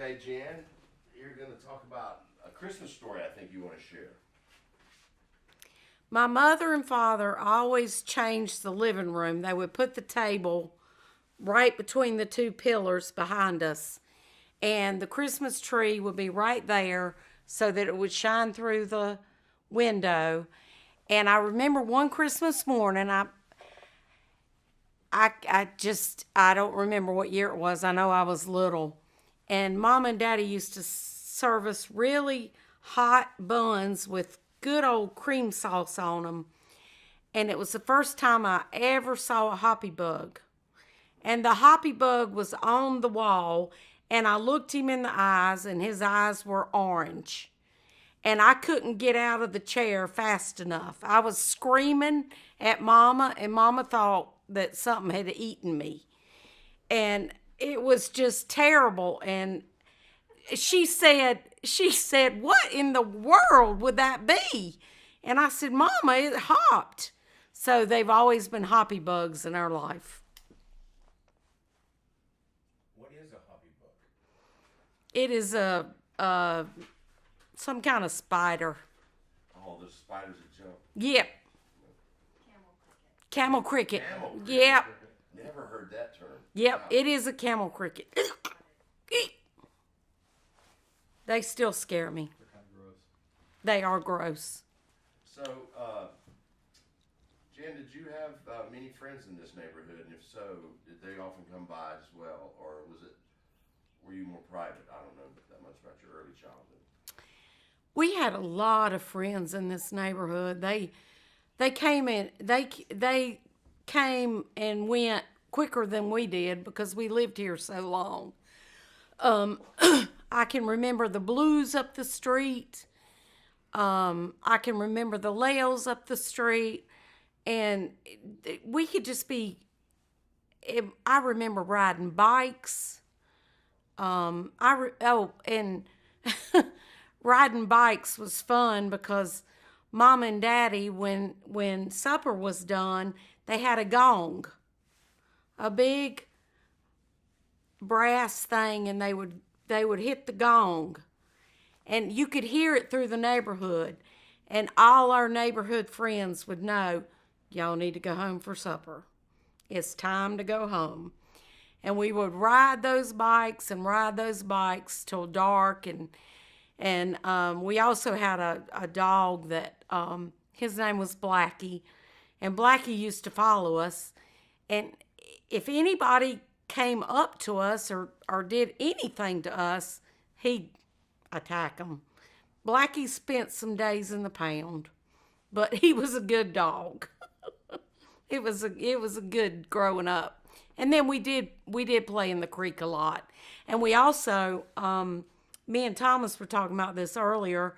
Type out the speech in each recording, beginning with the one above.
Okay, Jan, you're going to talk about a Christmas story I think you want to share. My mother and father always changed the living room. They would put the table right between the two pillars behind us, and the Christmas tree would be right there so that it would shine through the window. And I remember one Christmas morning, I don't remember what year it was. I know I was little. And Mom and Daddy used to serve us really hot buns with good old cream sauce on them. And it was the first time I ever saw a hoppy bug. And the hoppy bug was on the wall, and I looked him in the eyes, and his eyes were orange. And I couldn't get out of the chair fast enough. I was screaming at Mama, and Mama thought that something had eaten me. And it was just terrible. And she said, what in the world would that be? And I said, Mama, it hopped. So they've always been hoppy bugs in our life. What is a hoppy bug? It is some kind of spider. Oh, the spiders that jump. Yep. Camel cricket. Camel cricket. Yep. Never heard that term. Yep, Wow. it is a camel cricket. They still scare me. They're kind of gross. They are gross. So, Jan, did you have many friends in this neighborhood? And if so, did they often come by as well? Or were you more private? I don't know that much about your early childhood. We had a lot of friends in this neighborhood. They came and went quicker than we did because we lived here so long. I can remember the Blues up the street. I can remember the Lails up the street. And we could just be, I remember riding bikes. And riding bikes was fun because Mom and Daddy, when supper was done, they had a gong, a big brass thing, and they would hit the gong, and you could hear it through the neighborhood, and all our neighborhood friends would know, y'all need to go home for supper. It's time to go home. And we would ride those bikes till dark, and we also had a dog that his name was Blackie, and Blackie used to follow us. And if anybody came up to us or did anything to us, he'd attack them. Blackie spent some days in the pound, but he was a good dog. It was a good growing up. And then we did play in the creek a lot. And we also, me and Thomas were talking about this earlier,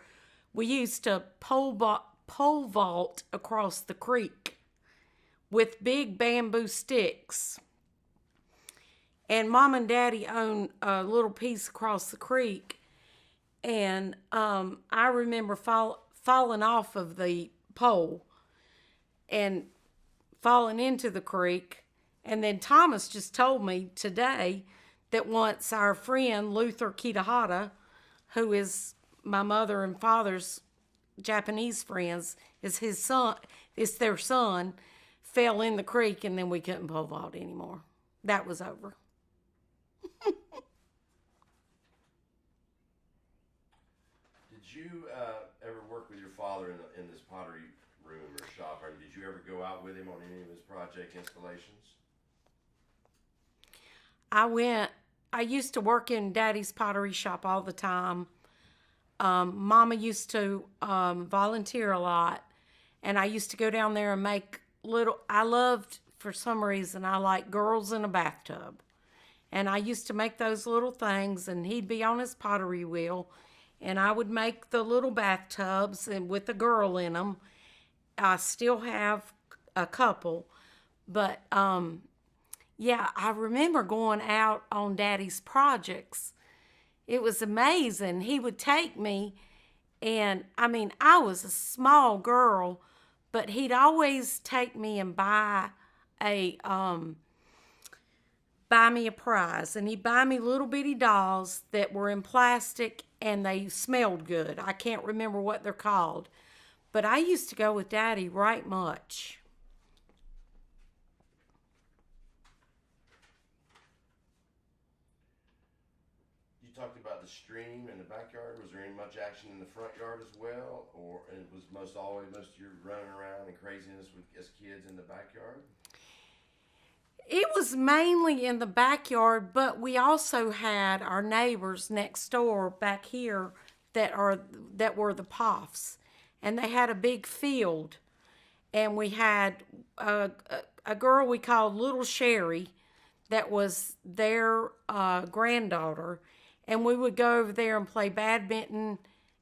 we used to pole vault across the creek with big bamboo sticks. And Mom and Daddy owned a little piece across the creek. And I remember falling off of the pole and falling into the creek. And then Thomas just told me today that once our friend Luther Kitahara, who is my mother and father's Japanese friends, is their son, fell in the creek, and then we couldn't pole vault anymore. That was over. Did you ever work with your father in this pottery room or shop, or did you ever go out with him on any of his project installations? I used to work in Daddy's pottery shop all the time. Mama used to volunteer a lot, and I used to go down there and make for some reason, I like girls in a bathtub. And I used to make those little things, and he'd be on his pottery wheel, and I would make the little bathtubs and with a girl in them. I still have a couple, but yeah, I remember going out on Daddy's projects. It was amazing. He would take me, and I was a small girl, but he'd always take me and buy buy me a prize, and he'd buy me little bitty dolls that were in plastic and they smelled good. I can't remember what they're called, but I used to go with Daddy right much. You talked about the stream in the backyard. Was there any much action in the front yard as well, or it was most of your running around and craziness with as kids in the backyard? It was mainly in the backyard, but we also had our neighbors next door back here that were the Poffs, and they had a big field, and we had a girl we called Little Sherry that was their granddaughter, and we would go over there and play badminton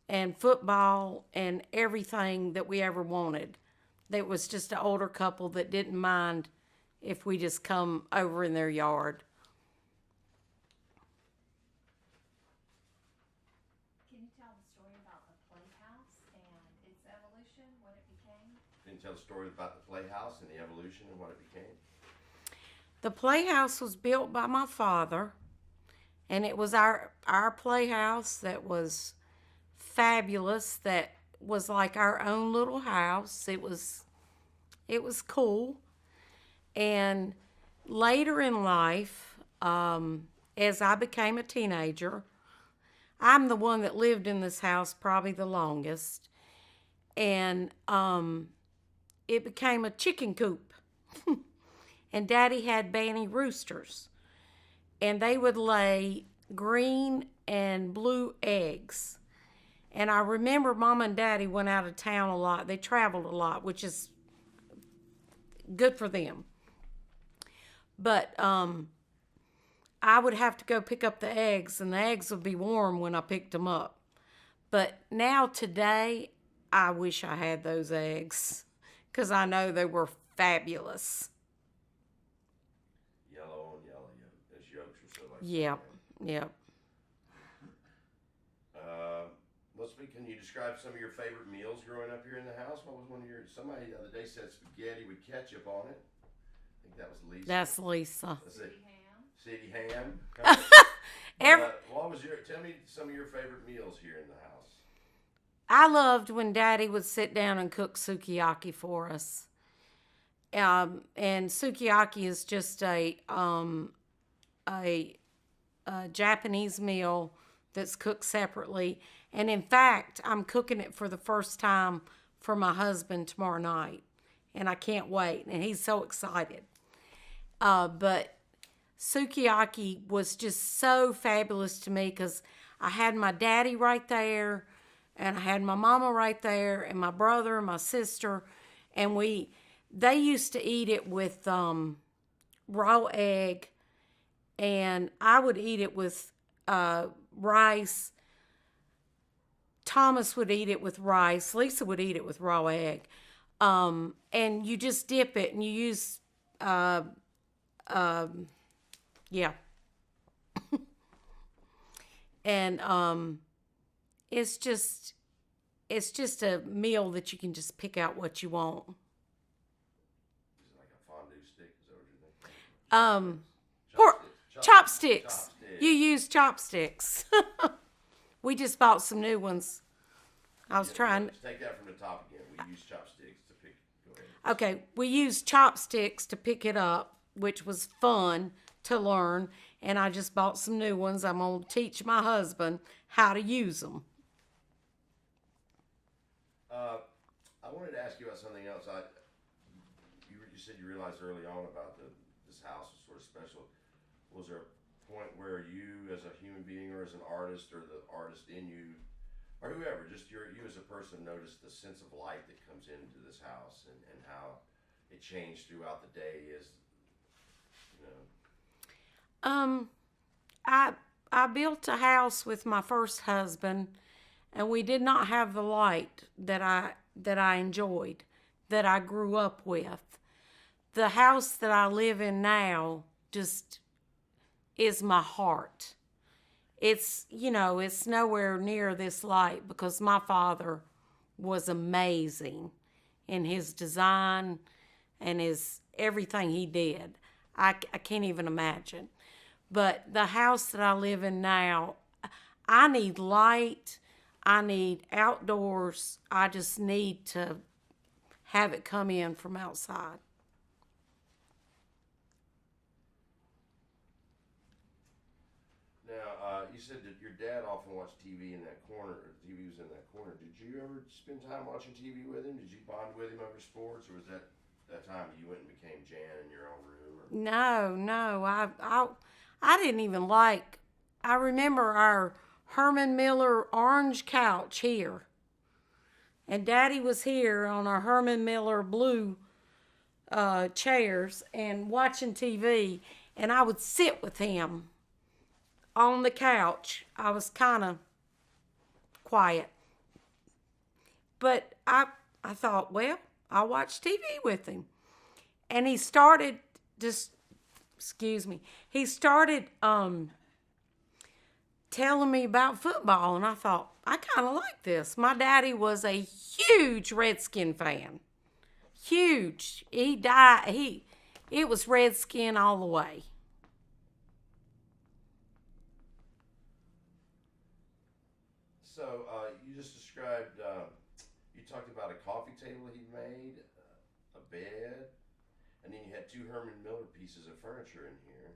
and football and everything that we ever wanted. There was just an older couple that didn't mind if we just come over in their yard. Can you tell the story about the playhouse and its evolution, what it became? Can you tell the story about the playhouse and the evolution and what it became? The playhouse was built by my father, and it was our playhouse that was fabulous, that was like our own little house. It was cool. And later in life, as I became a teenager, I'm the one that lived in this house probably the longest, and it became a chicken coop. And Daddy had Banny roosters, and they would lay green and blue eggs. And I remember Mom and Daddy went out of town a lot. They traveled a lot, which is good for them. But I would have to go pick up the eggs, and the eggs would be warm when I picked them up. But now today, I wish I had those eggs, because I know they were fabulous. Yellow and yellow, those yolks were so like. Yep, yep. Can you describe some of your favorite meals growing up here in the house? What was one of your? Somebody the other day said spaghetti with ketchup on it. I think that was Lisa. That's Lisa. City ham. What was your? Tell me some of your favorite meals here in the house. I loved when Daddy would sit down and cook sukiyaki for us. And sukiyaki is just a Japanese meal that's cooked separately. And in fact, I'm cooking it for the first time for my husband tomorrow night. And I can't wait. And he's so excited. But sukiyaki was just so fabulous to me because I had my daddy right there, and I had my mama right there, and my brother and my sister. And they used to eat it with raw egg, and I would eat it with rice. Thomas would eat it with rice. Lisa would eat it with raw egg. And you just dip it, and you use, yeah. And it's just a meal that you can just pick out what you want. Is it like a fondue stick? Is that what you're thinking? Chopsticks. You use chopsticks. We just bought some new ones. I was trying. Take that from the top again. We use chopsticks to pick. Go ahead. Okay, we used chopsticks to pick it up, which was fun to learn. And I just bought some new ones. I'm going to teach my husband how to use them. I wanted to ask you about something else. You said you realized early on about this house was sort of special. Was there a point where you, as a human being, or as an artist, or the artist in you, or whoever, just you as a person, noticed the sense of light that comes into this house and how it changed throughout the day? As you know. I built a house with my first husband, and we did not have the light that I enjoyed, that I grew up with. The house that I live in now just is my heart. It's nowhere near this light because my father was amazing in his design and his everything he did. I can't even imagine. But the house that I live in now, I need light. I need outdoors. I just need to have it come in from outside. Now, you said that your dad often watched TV in that corner, or TV was in that corner. Did you ever spend time watching TV with him? Did you bond with him over sports, or was that time you went and became Jan in your own room? Or? No. I didn't even like. I remember our Herman Miller orange couch here, and Daddy was here on our Herman Miller blue chairs and watching TV, and I would sit with him on the couch. I was kind of quiet, but I thought, well, I'll watch TV with him, and he started just. Excuse me. He started telling me about football, and I thought, I kind of like this. My daddy was a huge Redskin fan. Huge. He died. It was Redskin all the way. So, you just described, you talked about a coffee table he made, a bed, and then you had two Herman Miller pieces of furniture in here.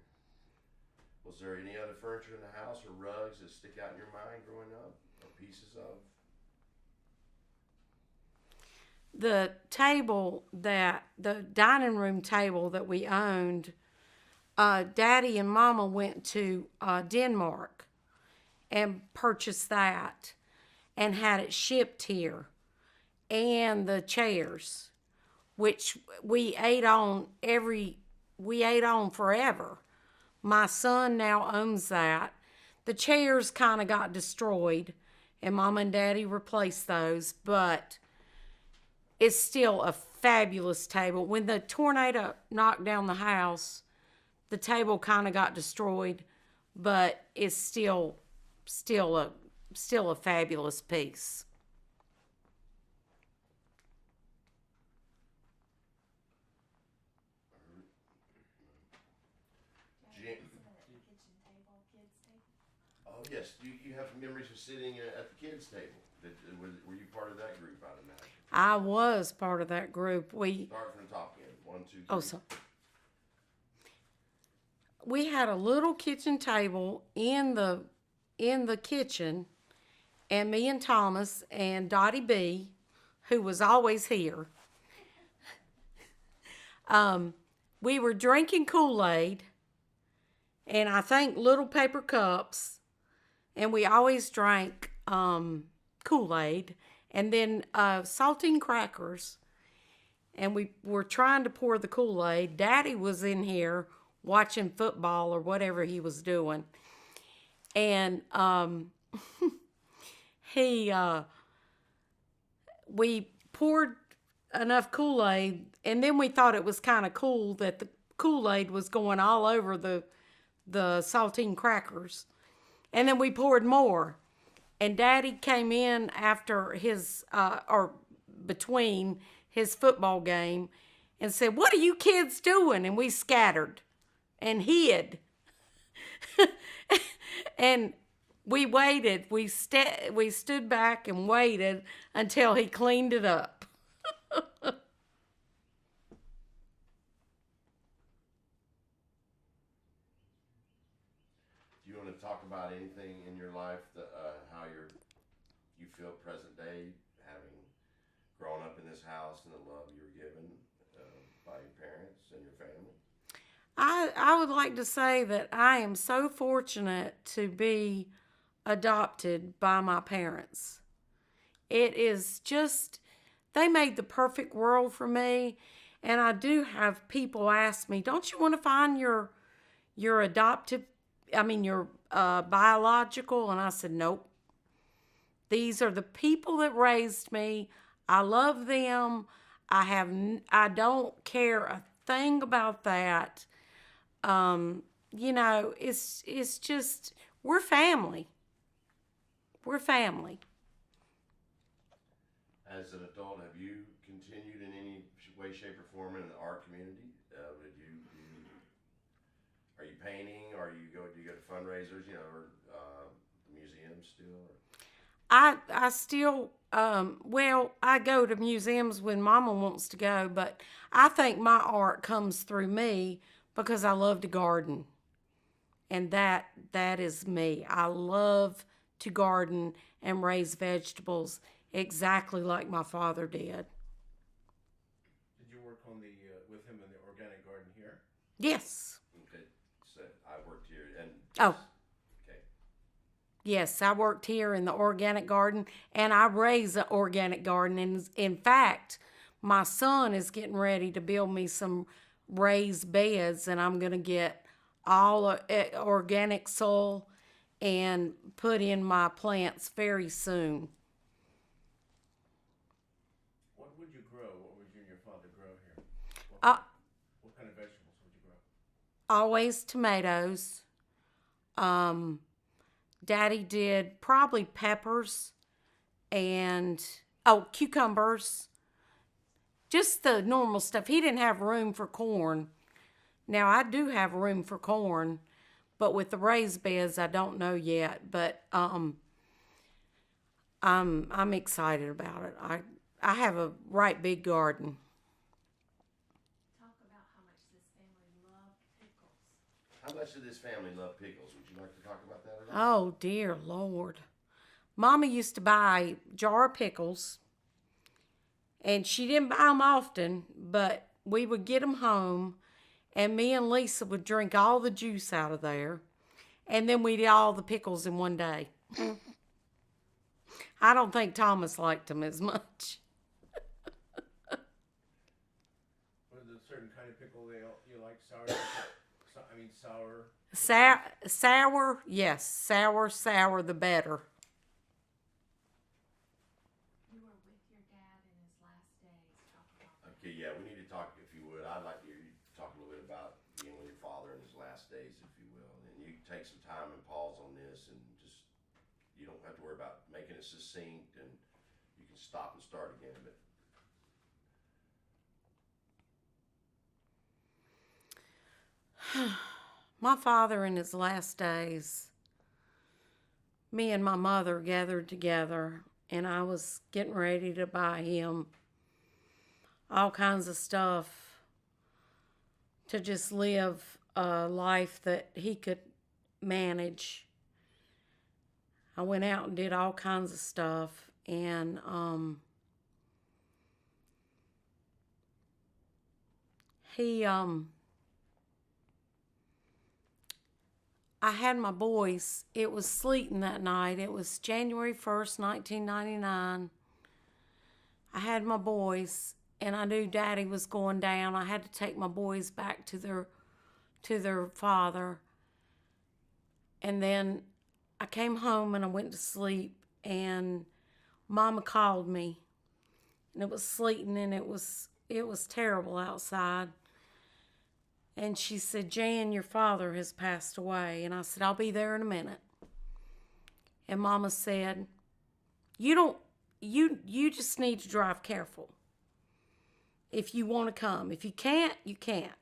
Was there any other furniture in the house or rugs that stick out in your mind growing up, or pieces of? The dining room table that we owned, Daddy and Mama went to Denmark and purchased that and had it shipped here. And the chairs, which we ate on forever. My son now owns that. The chairs kind of got destroyed, and Mom and Daddy replaced those, but it's still a fabulous table. When the tornado knocked down the house, the table kind of got destroyed, but it's still a fabulous piece. Oh yes, you have memories of sitting at the kids' table. Were you part of that group? I'd imagine. I was part of that group. Start from the top end. 1, 2, 3. Oh, so we had a little kitchen table in the kitchen, and me and Thomas and Dottie B, who was always here. We were drinking Kool-Aid, and I think little paper cups, and we always drank Kool-Aid, and then saltine crackers, and we were trying to pour the Kool-Aid. Daddy was in here watching football or whatever he was doing, and we poured enough Kool-Aid, and then we thought it was kind of cool that the Kool-Aid was going all over the saltine crackers. And then we poured more. And Daddy came in after or between his football game and said, "What are you kids doing?" And we scattered and hid. And we waited. We stood back and waited until he cleaned it up. Do you want to talk about anything in your life that how you feel present day, having grown up in this house and the love you were given by your parents and your family? I would like to say that I am so fortunate to be adopted by my parents. It is just, they made the perfect world for me. And I do have people ask me, don't you want to find your biological? And I said, nope. These are the people that raised me. I love them. I don't care a thing about that. It's just, we're family. We're family. As an adult, have you continued in any way, shape, or form in the art community? painting, or do you go to fundraisers, or museums still? Or? I still well, I go to museums when Mama wants to go, but I think my art comes through me because I love to garden. And that is me. I love to garden and raise vegetables exactly like my father did. Did you work on the with him in the organic garden here? Yes. Okay, so I worked here, and Oh, okay, yes, I worked here in the organic garden and I raise an organic garden. And in fact, my son is getting ready to build me some raised beds, and I'm going to get all organic soil and put in my plants very soon. What would you grow? What would you and your father grow here? Uh, What kind of vegetables would you grow? Always tomatoes. Um, Daddy did probably peppers and cucumbers. Just the normal stuff. He didn't have room for corn. Now I do have room for corn, but with the raised beds, I don't know yet. But I'm excited about it. I have a right big garden. Talk about how much this family loved pickles. how much did this family love pickles? Would you like to talk about that at all? Oh dear Lord, Mama used to buy a jar of pickles, and she didn't buy them often, but we would get them home, and me and Lisa would drink all the juice out of there, and then we'd eat all the pickles in one day. I don't think Thomas liked them as much. What is a certain kind of pickle you like? Sour pickle? Sour. Sour, yes, sour, the better. You were with your dad in his last days. Talk about that. Okay, yeah, we need to talk, if you would. I'd like to hear you talk a little bit about being with your father in his last days, if you will. And you can take some time and pause on this, and just, you don't have to worry about making it succinct, and you can stop and start again. But My father in his last days, me and my mother gathered together, and I was getting ready to buy him all kinds of stuff to just live a life that he could manage. I went out and did all kinds of stuff, and he I had my boys. It was sleeting that night. It was January 1st, 1999. I had my boys, and I knew Daddy was going down. I had to take my boys back to their father. And then I came home and I went to sleep, and Mama called me. And it was sleeting, and it was terrible outside. And she said, "Jan, your father has passed away." And I said, "I'll be there in a minute." And Mama said, You just need to drive careful if you want to come. If you can't, you can't."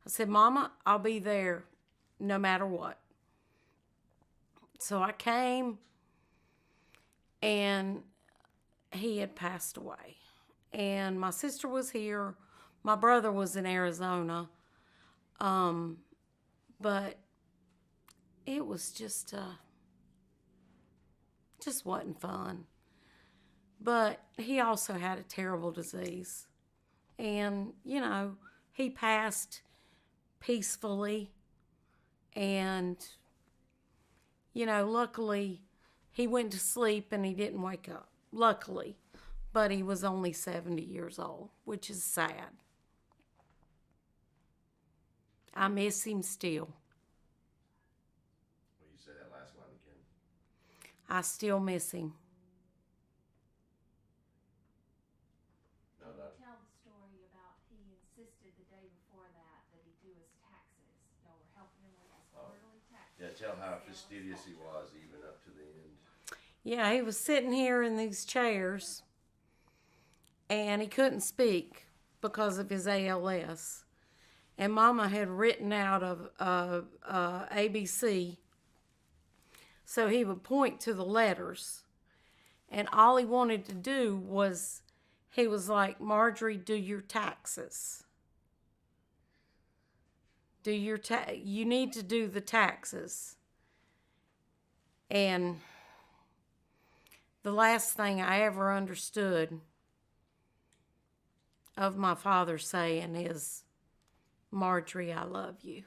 I said, "Mama, I'll be there no matter what." So I came, and he had passed away. And my sister was here. My brother was in Arizona. But it was just wasn't fun. But he also had a terrible disease. And, he passed peacefully. And, luckily he went to sleep and he didn't wake up. Luckily. But he was only 70 years old, which is sad. I miss him still. Will you say that last line again? I still miss him. No. Tell the story about he insisted the day before that he do his taxes. Y'all were helping him with his quarterly taxes. Yeah, tell how fastidious he was even up to the end. Yeah, he was sitting here in these chairs, and he couldn't speak because of his ALS. and Mama had written out of ABC. So he would point to the letters, and all he wanted to do was, he was like, Marjorie, do your taxes. You need to do the taxes. And the last thing I ever understood of my father saying is, Marjorie, I love you.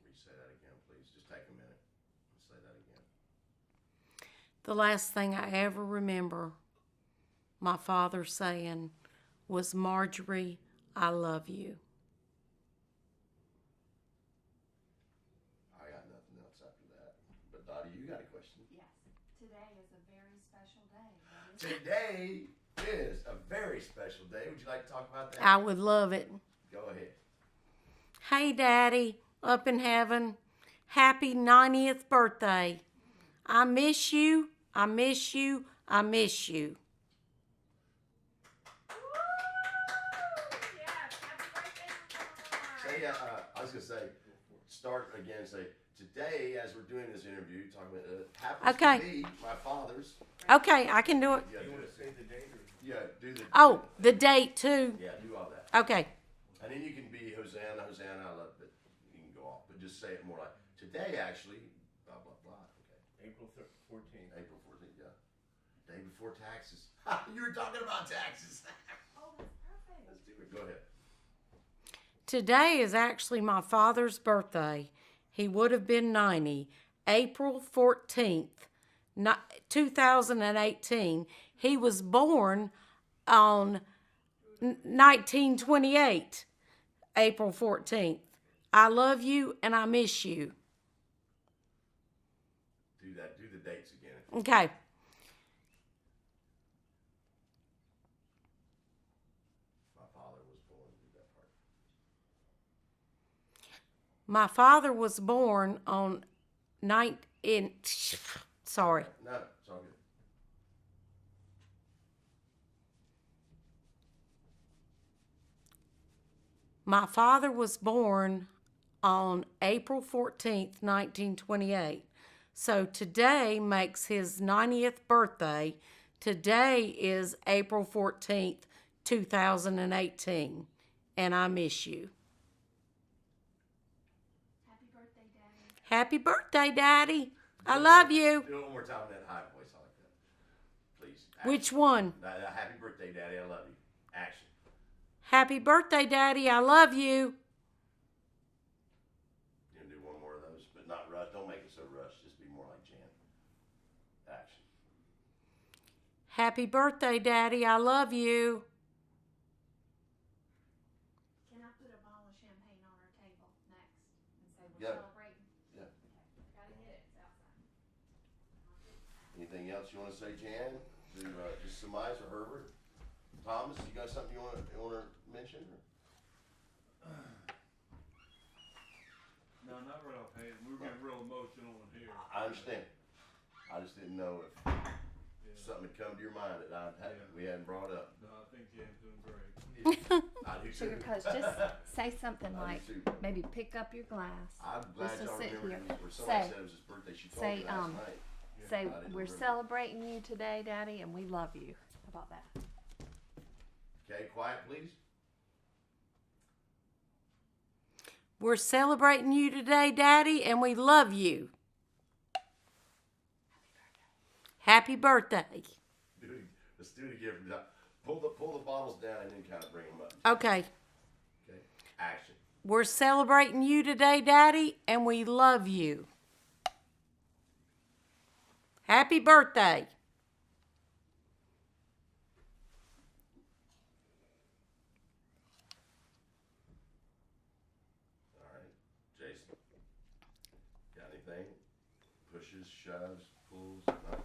Will you say that again, please? Just take a minute and say that again. The last thing I ever remember my father saying was, Marjorie, I love you. I got nothing else after that. But Dottie, you got a question? Yes, today is a very special day. What is it? Today is a very special day. Would you like to talk about that? I would love it. Go ahead. Hey, Daddy, up in heaven, happy 90th birthday. I miss you, I miss you, I miss you. Yes, happy birthday, Lamar. Say, I was going to say, start again and say, today, as we're doing this interview, talking about happens Okay. to be my father's. Okay, I can do it. Yeah, You do wanna it. say the date or? Yeah, do the. Oh, the date too. Yeah, do all that. Okay. And then you can be Hosanna, Hosanna, I love it. You can go off, but just say it more like, today actually, blah, blah, blah. Okay. April 14th. April 14th, yeah. Day before taxes. You were talking about taxes. Oh, that's perfect. Let's do it. Go ahead. Today is actually my father's birthday. He would have been 90. April 14th, 2018. He was born on 1928, April 14th. I love you and I miss you. Do that. Do the dates again. Okay. My father was born. Do that part. My father was born on sorry. No, it's all good. My father was born on April 14th, 1928. So today makes his 90th birthday. Today is April 14th, 2018. And I miss you. Happy birthday, Daddy. Happy birthday, Daddy. I love you. Do it one more time in that high voice. I like that. Please. Which one? Happy birthday, Daddy. I love you. Action. Happy birthday, Daddy. I love you. You can do one more of those, but not rush. Don't make it so rushed. Just be more like Jan. Action. Happy birthday, Daddy. I love you. Can I put a bottle of champagne on our table next and say we're Yeah. celebrating? Yeah. Okay, I gotta hit it. It's outside. Anything else you want to say, Jan? To just surmise or Herbert? Thomas, you got something you want to mention? No, not right offhand. We were getting real emotional in here. I understand. I just didn't know if Yeah. something had come to your mind that we hadn't brought up. No, I think Jan's doing great. I do too. Sugar Coach, just say something I like, do too. maybe pick up your glass. I'm glad Just to y'all sit remembered here. where somebody Say- said it was his birthday. She told say, me last night. Say, I didn't we're remember. celebrating you today, Daddy, and we love you. How about that? Okay, quiet, please. We're celebrating you today, Daddy, and we love you. Happy birthday. Let's do it again. From the, pull the bottles down and then kind of bring them up. Okay. Okay, action. We're celebrating you today, Daddy, and we love you. Happy birthday. All right, Jason. Got anything? Pushes, shoves, pulls? No.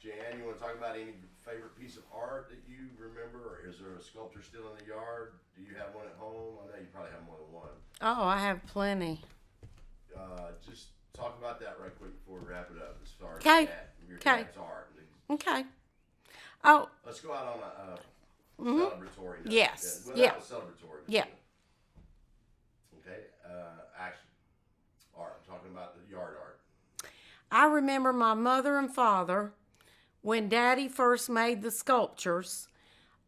Jan, you want to talk about any favorite piece of art that you remember, or is there a sculpture still in the yard? Do you have one at home? I know you probably have more than one. Oh, I have plenty. Just talk about that right quick before we wrap it up. As far as Okay. your Okay. dad's art. Okay. Oh, Let's go out on a Celebratory note. Yes. Well, Yeah. that was celebratory. Yeah. Okay, action. Art, I'm talking about the yard art. I remember my mother and father, when Daddy first made the sculptures,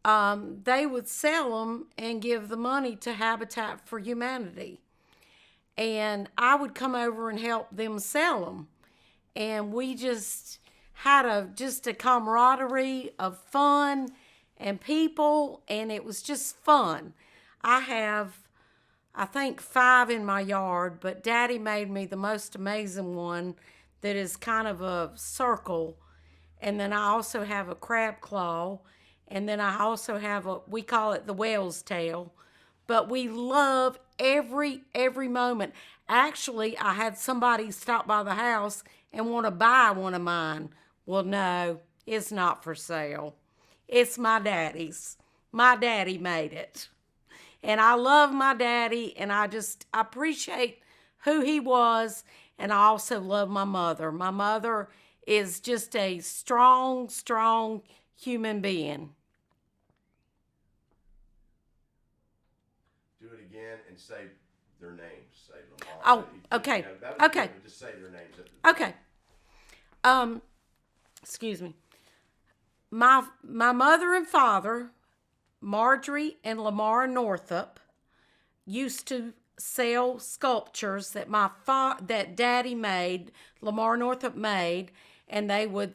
they would sell them and give the money to Habitat for Humanity. And I would come over and help them sell them. And we just had a camaraderie of fun and people, and it was just fun. I have, I think, 5 in my yard, but Daddy made me the most amazing one that is kind of a circle. And then I also have a crab claw, and then I also have we call it the whale's tail. But we love every moment. Actually, I had somebody stop by the house and want to buy one of mine. Well, no, it's not for sale. It's my daddy's. My daddy made it. And I love my daddy, and I appreciate who he was, and I also love my mother. My mother is just a strong human being. Do it again and say their names. Say Lamar. Oh, okay. That was Okay. good, but just say their names. Okay. Excuse me. My mother and father, Marjorie and Lamar Northup, used to sell sculptures that Daddy made, Lamar Northup made, and they would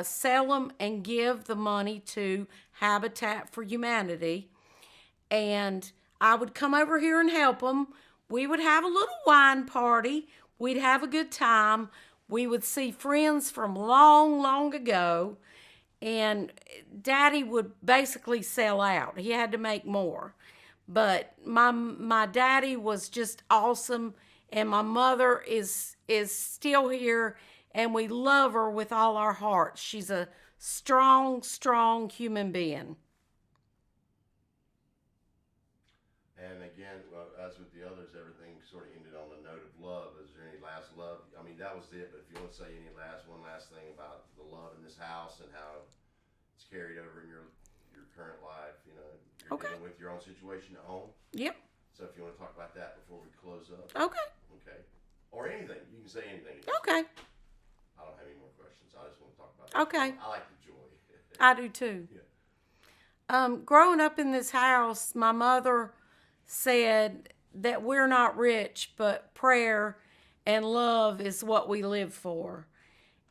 sell them and give the money to Habitat for Humanity. And I would come over here and help them. We would have a little wine party. We'd have a good time. We would see friends from long ago. And Daddy would basically sell out. He had to make more. But my daddy was just awesome. And my mother is still here. And we love her with all our hearts. She's a strong human being. And again, well, as with the others, everything sort of ended on the note of love. Is there any last love? I mean, that was it. But if you want to say one last thing about the love in this house and how it's carried over in your current life, you're dealing with your own situation at home. Yep. So if you want to talk about that before we close up. Okay. Okay. Or anything. You can say anything. Okay. I don't have any more questions. I just want to talk about that. Okay. I like the joy. I do too. Yeah. Growing up in this house, my mother said that we're not rich, but prayer and love is what we live for.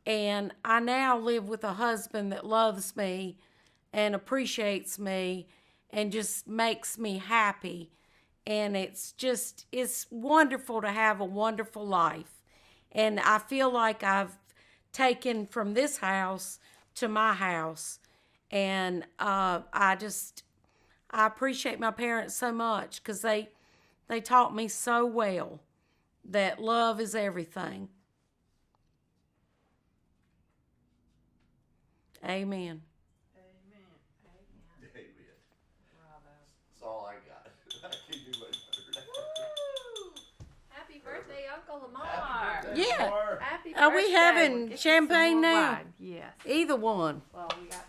And I now live with a husband that loves me and appreciates me and just makes me happy. And it's wonderful to have a wonderful life. And I feel like I've taken from this house to my house. And I appreciate my parents so much because they taught me so well that love is everything. Amen. Amen. That's all I got. I can't do much better. Happy birthday, Uncle Lamar. Happy birthday, Yeah. Lamar. Happy Are we birthday. having We'll get you champagne some more now? wine. Yes. Either one. Well, we got